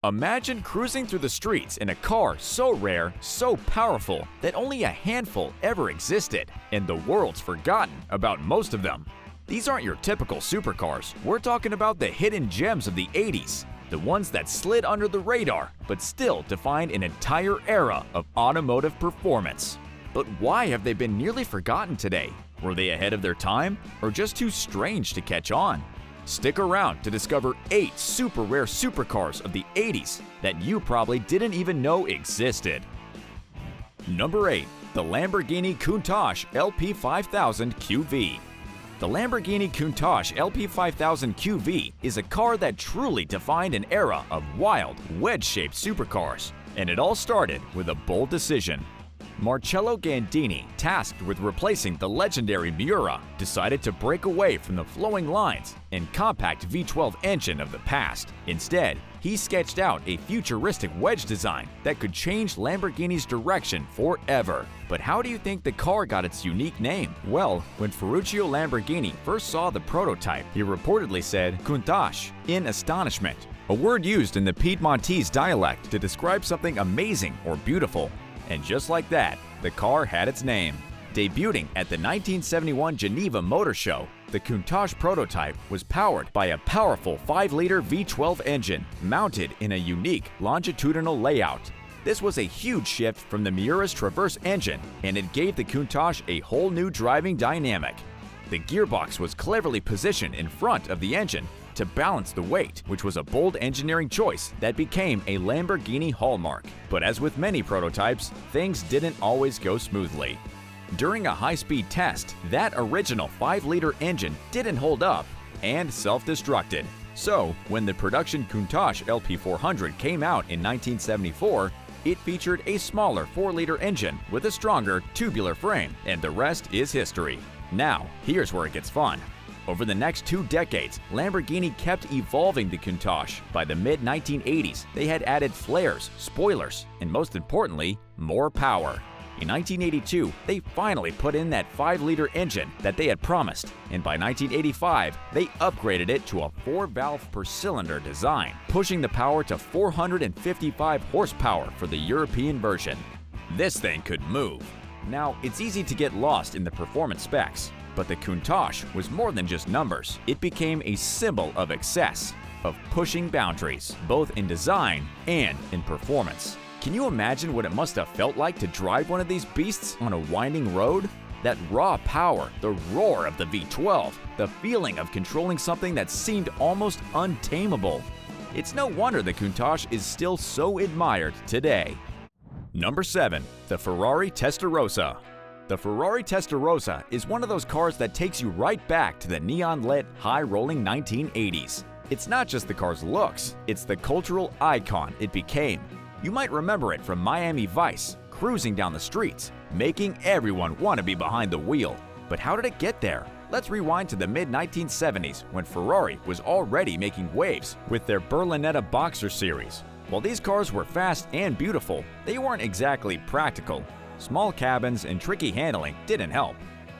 Imagine cruising through the streets in a car so rare, so powerful, that only a handful ever existed, and the world's forgotten about most of them. These aren't your typical supercars. We're talking about the hidden gems of the 80s, the ones that slid under the radar but still defined an entire era of automotive performance. But why have they been nearly forgotten today? Were they ahead of their time, or just too strange to catch on? Stick around to discover 8 super rare supercars of the 80s that you probably didn't even know existed. Number 8. The Lamborghini Countach LP5000 QV. The Lamborghini Countach LP5000 QV is a car that truly defined an era of wild, wedge-shaped supercars. And it all started with a bold decision. Marcello Gandini, tasked with replacing the legendary Miura, decided to break away from the flowing lines and compact V12 engine of the past. Instead, he sketched out a futuristic wedge design that could change Lamborghini's direction forever. But how do you think the car got its unique name? Well, when Ferruccio Lamborghini first saw the prototype, he reportedly said "Countach" in astonishment, a word used in the Piedmontese dialect to describe something amazing or beautiful. And just like that, the car had its name. Debuting at the 1971 Geneva Motor Show, the Countach prototype was powered by a powerful 5-liter V12 engine mounted in a unique longitudinal layout. This was a huge shift from the Miura's Traverse engine, and it gave the Countach a whole new driving dynamic. The gearbox was cleverly positioned in front of the engine to balance the weight, which was a bold engineering choice that became a Lamborghini hallmark. But as with many prototypes, things didn't always go smoothly. During a high-speed test, that original 5-liter engine didn't hold up and self-destructed. So, when the production Countach LP400 came out in 1974, it featured a smaller 4-liter engine with a stronger tubular frame, and the rest is history. Now, here's where it gets fun. Over the next 2 decades, Lamborghini kept evolving the Countach. By the mid-1980s, they had added flares, spoilers, and most importantly, more power. In 1982, they finally put in that 5-liter engine that they had promised, and by 1985, they upgraded it to a 4-valve per cylinder design, pushing the power to 455 horsepower for the European version. This thing could move. Now, it's easy to get lost in the performance specs, but the Countach was more than just numbers. It became a symbol of excess, of pushing boundaries, both in design and in performance. Can you imagine what it must have felt like to drive one of these beasts on a winding road? That raw power, the roar of the V12, the feeling of controlling something that seemed almost untamable. It's no wonder the Countach is still so admired today. Number 7. The Ferrari Testarossa. The Ferrari Testarossa is one of those cars that takes you right back to the neon-lit, high-rolling 1980s. It's not just the car's looks, it's the cultural icon it became. You might remember it from Miami Vice, cruising down the streets, making everyone want to be behind the wheel. But how did it get there? Let's rewind to the mid-1970s when Ferrari was already making waves with their Berlinetta Boxer series. While these cars were fast and beautiful, they weren't exactly practical. Small cabins and tricky handling didn't help.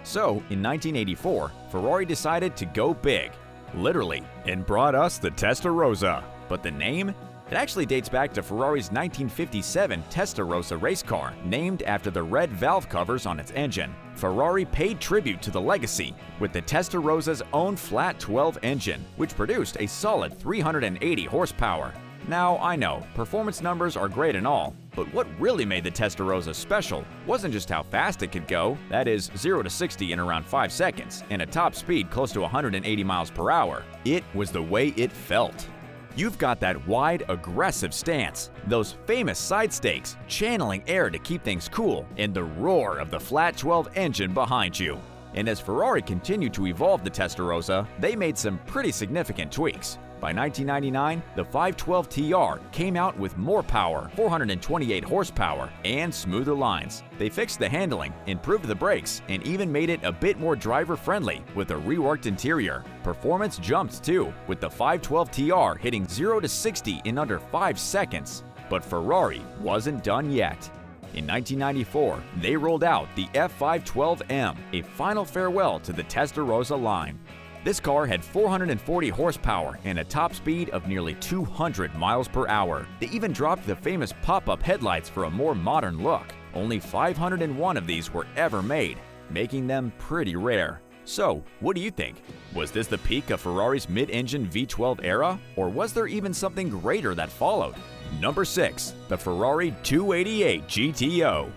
So, in 1984, Ferrari decided to go big, literally, and brought us the Testarossa. But the name? It actually dates back to Ferrari's 1957 Testarossa race car, named after the red valve covers on its engine. Ferrari paid tribute to the legacy with the Testarossa's own flat 12 engine, which produced a solid 380 horsepower. Now, I know, performance numbers are great and all, but what really made the Testarossa special wasn't just how fast it could go, that is 0 to 60 in around 5 seconds, and a top speed close to 180 miles per hour. It was the way it felt. You've got that wide, aggressive stance, those famous side stakes, channeling air to keep things cool, and the roar of the flat 12 engine behind you. And as Ferrari continued to evolve the Testarossa, they made some pretty significant tweaks. By 1999, the 512 TR came out with more power, 428 horsepower, and smoother lines. They fixed the handling, improved the brakes, and even made it a bit more driver-friendly with a reworked interior. Performance jumped too, with the 512 TR hitting 0 to 60 in under 5 seconds. But Ferrari wasn't done yet. In 1994, they rolled out the F512M, a final farewell to the Testarossa line. This car had 440 horsepower and a top speed of nearly 200 miles per hour. They even dropped the famous pop-up headlights for a more modern look. Only 501 of these were ever made, making them pretty rare. So, what do you think? Was this the peak of Ferrari's mid-engine V12 era, or was there even something greater that followed? Number 6. The Ferrari 288 GTO.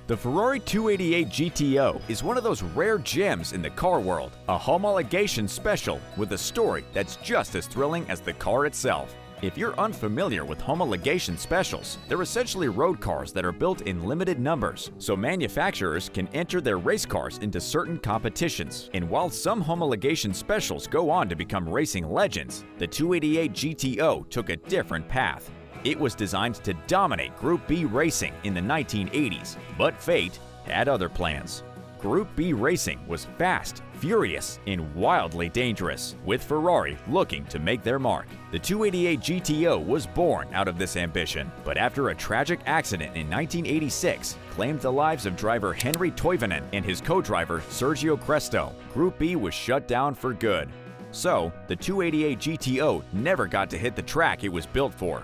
The Ferrari 288 GTO is one of those rare gems in the car world, a homologation special with a story that's just as thrilling as the car itself. If you're unfamiliar with homologation specials, they're essentially road cars that are built in limited numbers, so manufacturers can enter their race cars into certain competitions. And while some homologation specials go on to become racing legends, the 288 GTO took a different path. It was designed to dominate Group B racing in the 1980s, but fate had other plans. Group B racing was fast, furious, and wildly dangerous, with Ferrari looking to make their mark. The 288 GTO was born out of this ambition, but after a tragic accident in 1986 claimed the lives of driver Henri Toivonen and his co-driver Sergio Cresto, Group B was shut down for good. So, the 288 GTO never got to hit the track it was built for.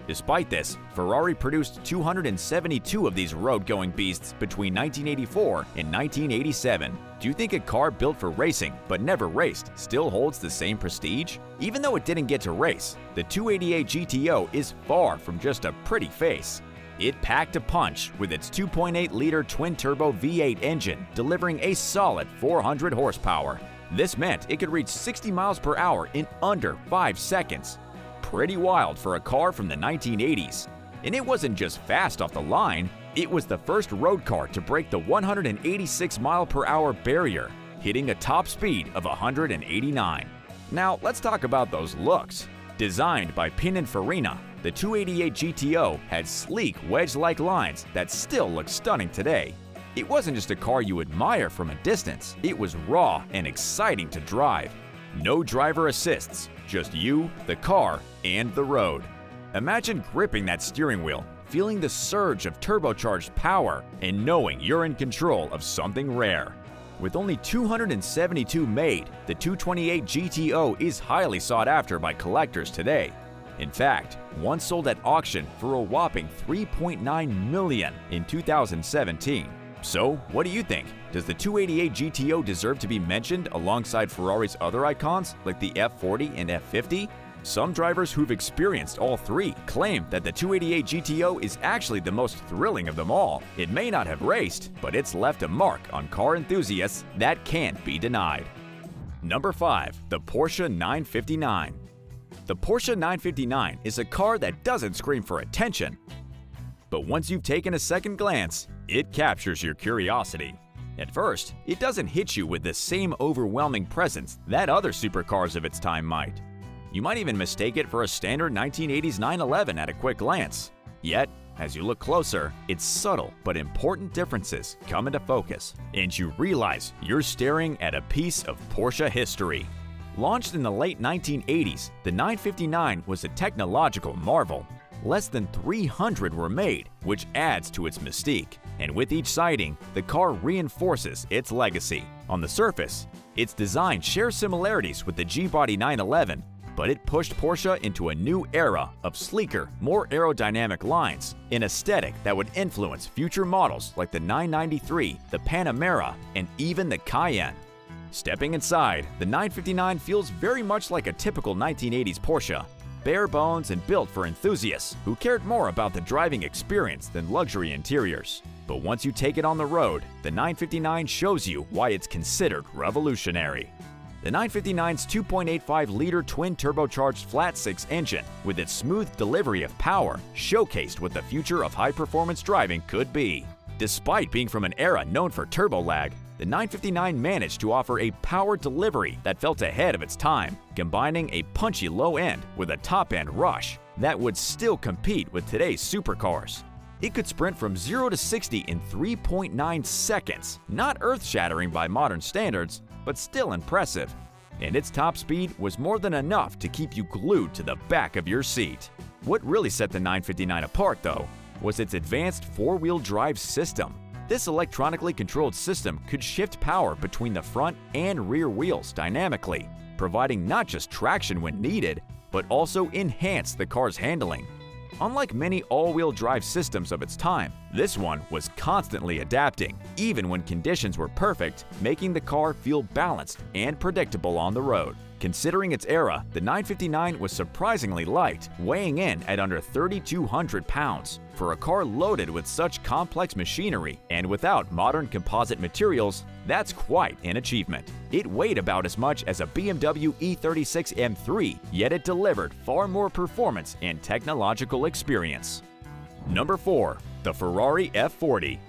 Despite this, Ferrari produced 272 of these road-going beasts between 1984 and 1987. Do you think a car built for racing but never raced still holds the same prestige? Even though it didn't get to race, the 288 GTO is far from just a pretty face. It packed a punch with its 2.8-liter twin-turbo V8 engine, delivering a solid 400 horsepower. This meant it could reach 60 miles per hour in under 5 seconds. Pretty wild for a car from the 1980s. And it wasn't just fast off the line, it was the first road car to break the 186 mile per hour barrier, hitting a top speed of 189. Now let's talk about those looks. Designed by Pininfarina, the 288 GTO had sleek wedge-like lines that still look stunning today. It wasn't just a car you admire from a distance, it was raw and exciting to drive. No driver assists, just you, the car, and the road. Imagine gripping that steering wheel, feeling the surge of turbocharged power, and knowing you're in control of something rare. With only 272 made, the 228 GTO is highly sought after by collectors today. In fact, one sold at auction for a whopping $3.9 million in 2017. So, what do you think? Does the 288 GTO deserve to be mentioned alongside Ferrari's other icons like the F40 and F50? Some drivers who've experienced all three claim that the 288 GTO is actually the most thrilling of them all. It may not have raced, but it's left a mark on car enthusiasts that can't be denied. Number 5. The Porsche 959. The Porsche 959 is a car that doesn't scream for attention, but once you've taken a second glance, it captures your curiosity. At first, it doesn't hit you with the same overwhelming presence that other supercars of its time might. You might even mistake it for a standard 1980s 911 at a quick glance. Yet, as you look closer, its subtle but important differences come into focus, and you realize you're staring at a piece of Porsche history. Launched in the late 1980s, the 959 was a technological marvel. Less than 300 were made, which adds to its mystique. And with each sighting, the car reinforces its legacy. On the surface, its design shares similarities with the G-Body 911, but it pushed Porsche into a new era of sleeker, more aerodynamic lines, an aesthetic that would influence future models like the 993, the Panamera, and even the Cayenne. Stepping inside, the 959 feels very much like a typical 1980s Porsche. Bare bones and built for enthusiasts who cared more about the driving experience than luxury interiors. But once you take it on the road, the 959 shows you why it's considered revolutionary. The 959's 2.85-liter twin-turbocharged flat-six engine, with its smooth delivery of power, showcased what the future of high-performance driving could be. Despite being from an era known for turbo lag, the 959 managed to offer a power delivery that felt ahead of its time, combining a punchy low end with a top-end rush that would still compete with today's supercars. It could sprint from 0 to 60 in 3.9 seconds, not earth-shattering by modern standards, but still impressive. And its top speed was more than enough to keep you glued to the back of your seat. What really set the 959 apart, though, was its advanced four-wheel drive system. This electronically controlled system could shift power between the front and rear wheels dynamically, providing not just traction when needed, but also enhance the car's handling. Unlike many all-wheel drive systems of its time, this one was constantly adapting, even when conditions were perfect, making the car feel balanced and predictable on the road. Considering its era, the 959 was surprisingly light, weighing in at under 3,200 pounds. For a car loaded with such complex machinery and without modern composite materials, that's quite an achievement. It weighed about as much as a BMW E36 M3, yet it delivered far more performance and technological experience. Number 4. The Ferrari F40.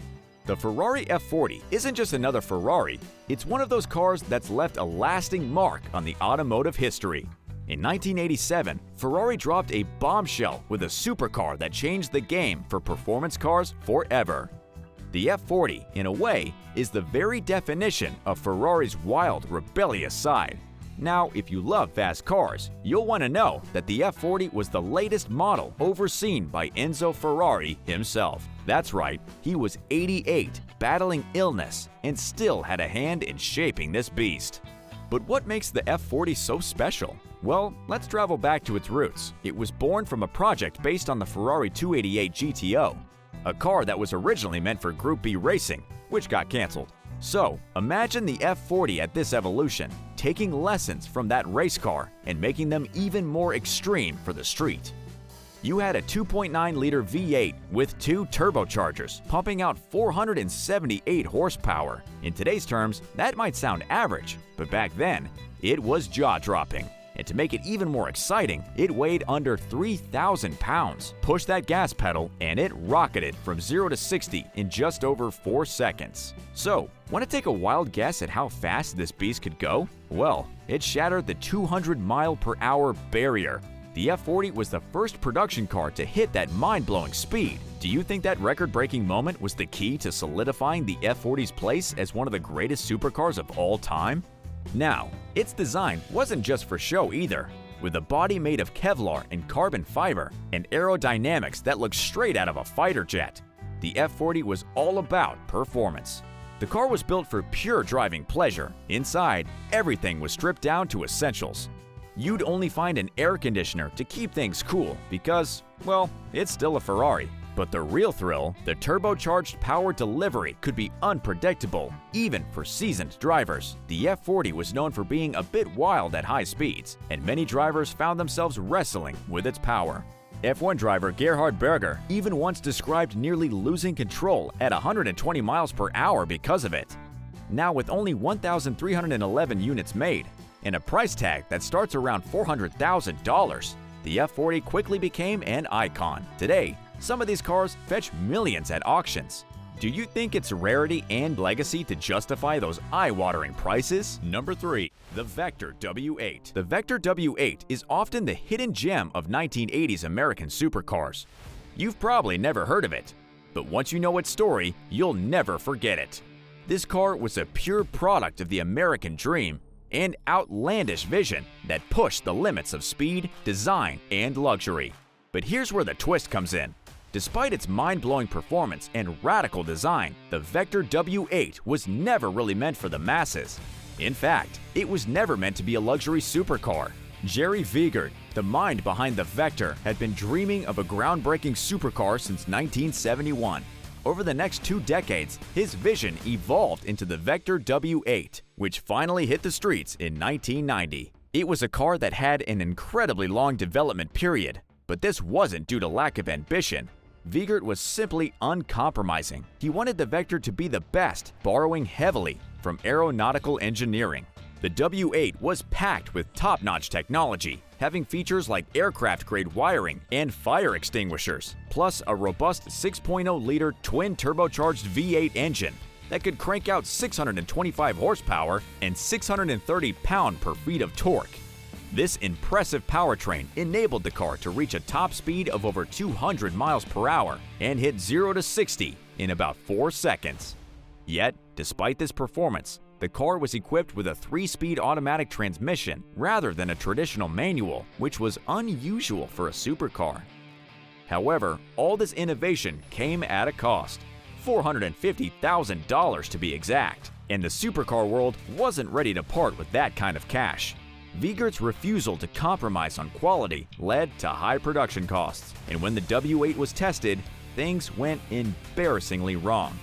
The Ferrari F40 isn't just another Ferrari, it's one of those cars that's left a lasting mark on the automotive history. In 1987, Ferrari dropped a bombshell with a supercar that changed the game for performance cars forever. The F40, in a way, is the very definition of Ferrari's wild, rebellious side. Now, if you love fast cars, you'll want to know that the F40 was the latest model overseen by Enzo Ferrari himself. That's right, he was 88, battling illness, and still had a hand in shaping this beast. But what makes the F40 so special? Well, let's travel back to its roots. It was born from a project based on the Ferrari 288 GTO, a car that was originally meant for Group B racing, which got canceled. So, imagine the F40 at this evolution, taking lessons from that race car and making them even more extreme for the street. You had a 2.9-liter V8 with 2 turbochargers, pumping out 478 horsepower. In today's terms, that might sound average, but back then, it was jaw-dropping. And to make it even more exciting, it weighed under 3,000 pounds. Push that gas pedal and it rocketed from 0 to 60 in just over 4 seconds. So, want to take a wild guess at how fast this beast could go? Well, it shattered the 200-mile-per-hour barrier. The F40 was the first production car to hit that mind-blowing speed. Do you think that record-breaking moment was the key to solidifying the F40's place as one of the greatest supercars of all time? Now, its design wasn't just for show either. With a body made of Kevlar and carbon fiber and aerodynamics that looked straight out of a fighter jet, the F40 was all about performance. The car was built for pure driving pleasure. Inside, everything was stripped down to essentials. You'd only find an air conditioner to keep things cool because, well, it's still a Ferrari. But the real thrill, the turbocharged power delivery could be unpredictable, even for seasoned drivers. The F40 was known for being a bit wild at high speeds, and many drivers found themselves wrestling with its power. F1 driver Gerhard Berger even once described nearly losing control at 120 miles per hour because of it. Now, with only 1,311 units made, and a price tag that starts around $400,000, the F40 quickly became an icon. Today, some of these cars fetch millions at auctions. Do you think it's rarity and legacy to justify those eye-watering prices? Number 3. The Vector W8. The Vector W8 is often the hidden gem of 1980s American supercars. You've probably never heard of it, but once you know its story, you'll never forget it. This car was a pure product of the American dream and outlandish vision that pushed the limits of speed, design, and luxury. But here's where the twist comes in. Despite its mind-blowing performance and radical design, the Vector W8 was never really meant for the masses. In fact, it was never meant to be a luxury supercar. Jerry Wiegert, the mind behind the Vector, had been dreaming of a groundbreaking supercar since 1971. Over the next 2 decades, his vision evolved into the Vector W8, which finally hit the streets in 1990. It was a car that had an incredibly long development period, but this wasn't due to lack of ambition. Wiegert was simply uncompromising. He wanted the Vector to be the best, borrowing heavily from aeronautical engineering. The W8 was packed with top-notch technology, having features like aircraft-grade wiring and fire extinguishers, plus a robust 6.0-liter twin-turbocharged V8 engine that could crank out 625 horsepower and 630 pound-per-feet of torque. This impressive powertrain enabled the car to reach a top speed of over 200 miles per hour and hit 0 to 60 in about 4 seconds. Yet, despite this performance, the car was equipped with a 3-speed automatic transmission rather than a traditional manual, which was unusual for a supercar. However, all this innovation came at a cost. $450,000 to be exact, and the supercar world wasn't ready to part with that kind of cash. Wiegert's refusal to compromise on quality led to high production costs, and when the W8 was tested, things went embarrassingly wrong.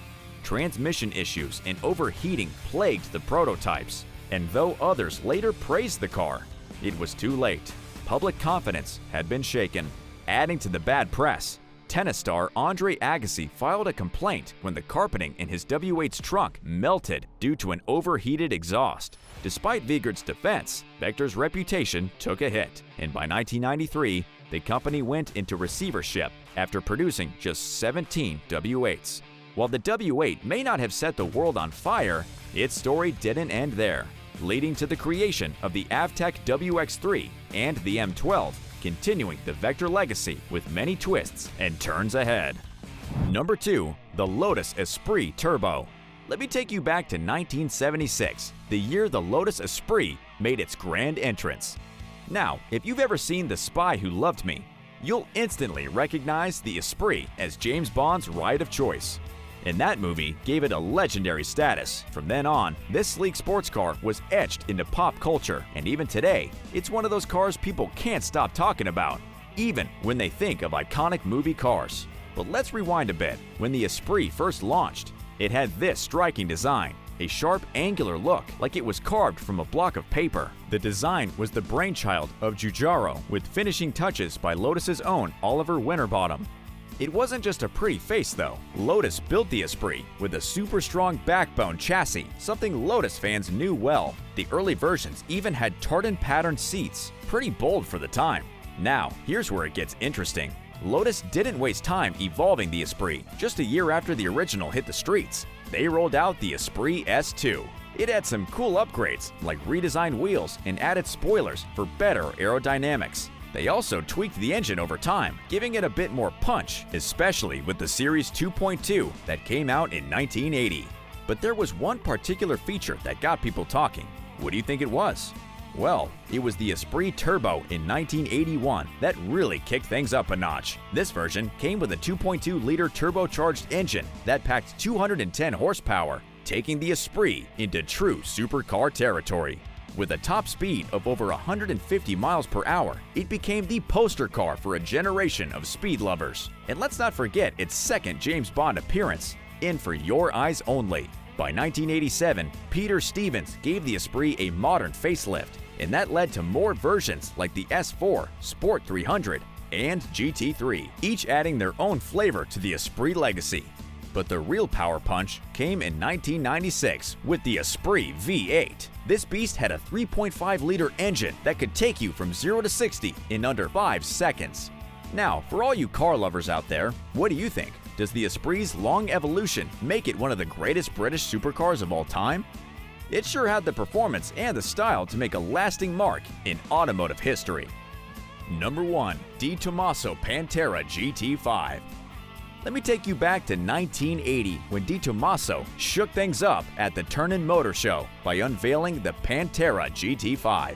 Transmission issues and overheating plagued the prototypes, and though others later praised the car, it was too late. Public confidence had been shaken. Adding to the bad press, tennis star Andre Agassi filed a complaint when the carpeting in his W8's trunk melted due to an overheated exhaust. Despite Wiegert's defense, Vector's reputation took a hit, and by 1993, the company went into receivership after producing just 17 W8s. While the W8 may not have set the world on fire, its story didn't end there, leading to the creation of the Avtec WX3 and the M12, continuing the Vector legacy with many twists and turns ahead. Number 2. The Lotus Esprit Turbo. Let me take you back to 1976, the year the Lotus Esprit made its grand entrance. Now, if you've ever seen The Spy Who Loved Me, you'll instantly recognize the Esprit as James Bond's ride of choice. And that movie gave it a legendary status. From then on, this sleek sports car was etched into pop culture, and even today, it's one of those cars people can't stop talking about, even when they think of iconic movie cars. But let's rewind a bit. When the Esprit first launched, it had this striking design, a sharp, angular look like it was carved from a block of paper. The design was the brainchild of Giugiaro, with finishing touches by Lotus's own Oliver Winterbottom. It wasn't just a pretty face though. Lotus built the Esprit with a super strong backbone chassis, something Lotus fans knew well. The early versions even had tartan patterned seats, pretty bold for the time. Now, here's where it gets interesting. Lotus didn't waste time evolving the Esprit. Just a year after the original hit the streets, they rolled out the Esprit S2. It had some cool upgrades, like redesigned wheels and added spoilers for better aerodynamics. They also tweaked the engine over time, giving it a bit more punch, especially with the Series 2.2 that came out in 1980. But there was one particular feature that got people talking. What do you think it was? Well, it was the Esprit Turbo in 1981 that really kicked things up a notch. This version came with a 2.2-liter turbocharged engine that packed 210 horsepower, taking the Esprit into true supercar territory. With a top speed of over 150 miles per hour, it became the poster car for a generation of speed lovers. And let's not forget its second James Bond appearance in For Your Eyes Only. By 1987, Peter Stevens gave the Esprit a modern facelift, and that led to more versions like the S4, Sport 300, and GT3, each adding their own flavor to the Esprit legacy. But the real power punch came in 1996 with the Esprit V8. This beast had a 3.5-liter engine that could take you from 0 to 60 in under 5 seconds. Now, for all you car lovers out there, what do you think? Does the Esprit's long evolution make it one of the greatest British supercars of all time? It sure had the performance and the style to make a lasting mark in automotive history. Number 1. De Tomaso Pantera GT5. Let me take you back to 1980 when De Tomaso shook things up at the Turin Motor Show by unveiling the Pantera GT5.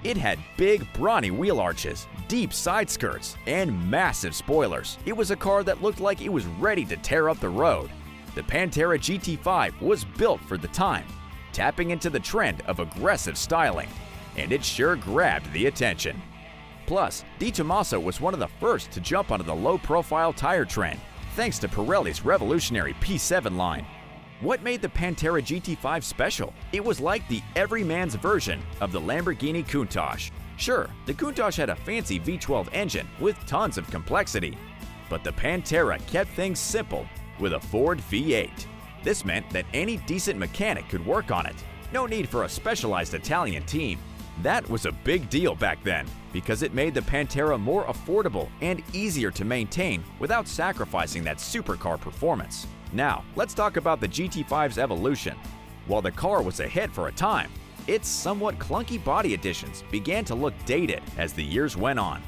It had big, brawny wheel arches, deep side skirts, and massive spoilers. It was a car that looked like it was ready to tear up the road. The Pantera GT5 was built for the time, tapping into the trend of aggressive styling, and it sure grabbed the attention. Plus, De Tomaso was one of the first to jump onto the low-profile tire trend, thanks to Pirelli's revolutionary P7 line. What made the Pantera GT5 special? It was like the everyman's version of the Lamborghini Countach. Sure, the Countach had a fancy V12 engine with tons of complexity, but the Pantera kept things simple with a Ford V8. This meant that any decent mechanic could work on it. No need for a specialized Italian team. That was a big deal back then, because it made the Pantera more affordable and easier to maintain without sacrificing that supercar performance. Now, let's talk about the GT5's evolution. While the car was a hit for a time, its somewhat clunky body additions began to look dated as the years went on.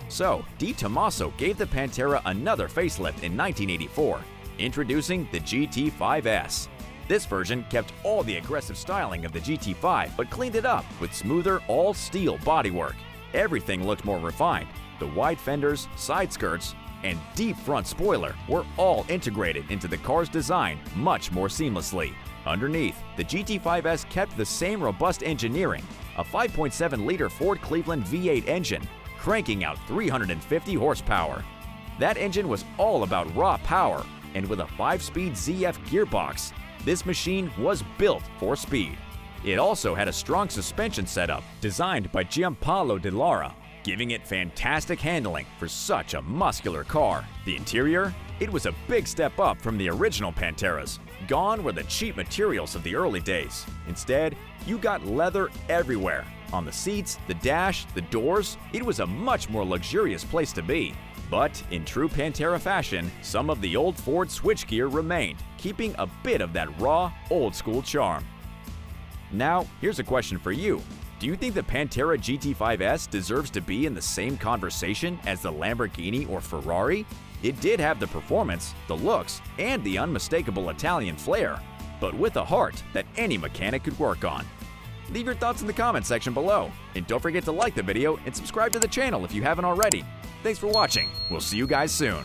So, De Tomaso gave the Pantera another facelift in 1984, introducing the GT5S. This version kept all the aggressive styling of the GT5 but cleaned it up with smoother all-steel bodywork. Everything looked more refined. The wide fenders, side skirts, and deep front spoiler were all integrated into the car's design much more seamlessly. Underneath, the GT5S kept the same robust engineering, a 5.7-liter Ford Cleveland V8 engine, cranking out 350 horsepower. That engine was all about raw power, and with a 5-speed ZF gearbox, this machine was built for speed. It also had a strong suspension setup designed by Giampaolo Di Lara, giving it fantastic handling for such a muscular car. The interior? It was a big step up from the original Panteras. Gone were the cheap materials of the early days. Instead, you got leather everywhere. On the seats, the dash, the doors, it was a much more luxurious place to be. But in true Pantera fashion, some of the old Ford switchgear remained, keeping a bit of that raw, old-school charm. Now, here's a question for you. Do you think the Pantera GT5S deserves to be in the same conversation as the Lamborghini or Ferrari? It did have the performance, the looks, and the unmistakable Italian flair, but with a heart that any mechanic could work on. Leave your thoughts in the comment section below, and don't forget to like the video and subscribe to the channel if you haven't already. Thanks for watching. We'll see you guys soon.